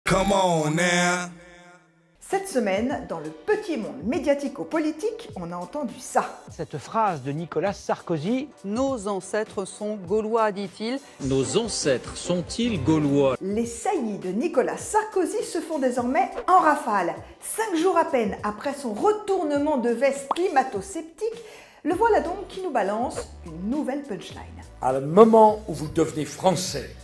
Come on now. Cette semaine, dans le petit monde médiatico-politique, on a entendu ça. Cette phrase de Nicolas Sarkozy. Nos ancêtres sont gaulois, dit-il. Nos ancêtres sont-ils gaulois? Les saillies de Nicolas Sarkozy se font désormais en rafale. 5 jours à peine après son retournement de veste climato-sceptique, le voilà donc qui nous balance une nouvelle punchline. À le moment où vous devenez français,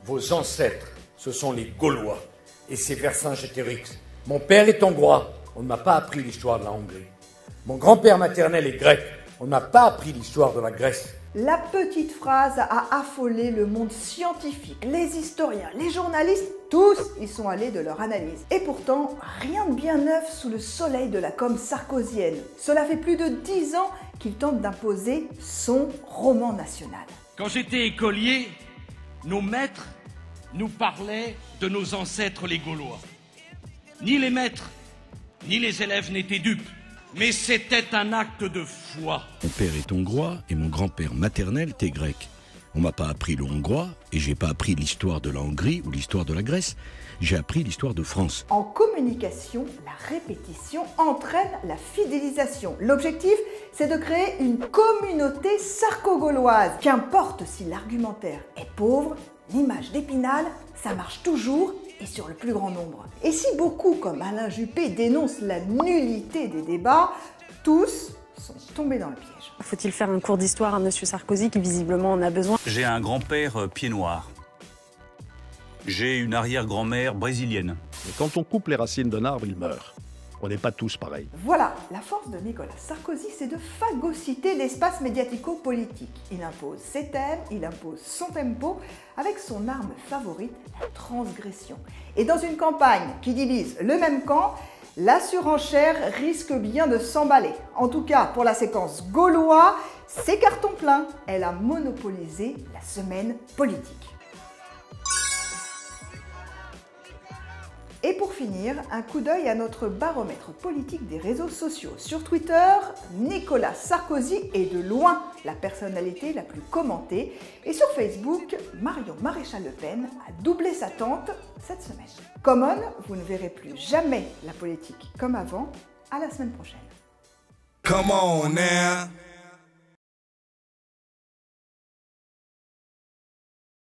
vos ancêtres, ce sont les Gaulois. Et c'est Vercingétorix. Mon père est hongrois, on ne m'a pas appris l'histoire de la Hongrie. Mon grand-père maternel est grec, on ne m'a pas appris l'histoire de la Grèce. La petite phrase a affolé le monde scientifique, les historiens, les journalistes, tous y sont allés de leur analyse. Et pourtant, rien de bien neuf sous le soleil de la com sarkozienne. Cela fait plus de 10 ans qu'il tente d'imposer son roman national. Quand j'étais écolier, nos maîtres nous parlaient de nos ancêtres les Gaulois. Ni les maîtres, ni les élèves n'étaient dupes, mais c'était un acte de foi. Mon père est hongrois et mon grand-père maternel était grec. On m'a pas appris le hongrois et j'ai pas appris l'histoire de la Hongrie ou l'histoire de la Grèce. J'ai appris l'histoire de France. En communication, la répétition entraîne la fidélisation. L'objectif, c'est de créer une communauté sarko-gauloise. Qu'importe si l'argumentaire est pauvre, l'image d'Épinal, ça marche toujours et sur le plus grand nombre. Et si beaucoup, comme Alain Juppé, dénoncent la nullité des débats, tous sont tombés dans le piège. Faut-il faire un cours d'histoire à M. Sarkozy qui visiblement en a besoin? J'ai un grand-père pied noir. J'ai une arrière-grand-mère brésilienne. Et quand on coupe les racines d'un arbre, il meurt. On n'est pas tous pareils. Voilà, la force de Nicolas Sarkozy, c'est de phagocyter l'espace médiatico-politique. Il impose ses thèmes, il impose son tempo, avec son arme favorite, la transgression. Et dans une campagne qui divise le même camp, la surenchère risque bien de s'emballer. En tout cas, pour la séquence gaulois, c'est carton plein. Elle a monopolisé la semaine politique. Et pour finir, un coup d'œil à notre baromètre politique des réseaux sociaux. Sur Twitter, Nicolas Sarkozy est de loin la personnalité la plus commentée. Et sur Facebook, Marion Maréchal Le Pen a doublé sa tente cette semaine. Common, vous ne verrez plus jamais la politique comme avant. À la semaine prochaine. Come on now.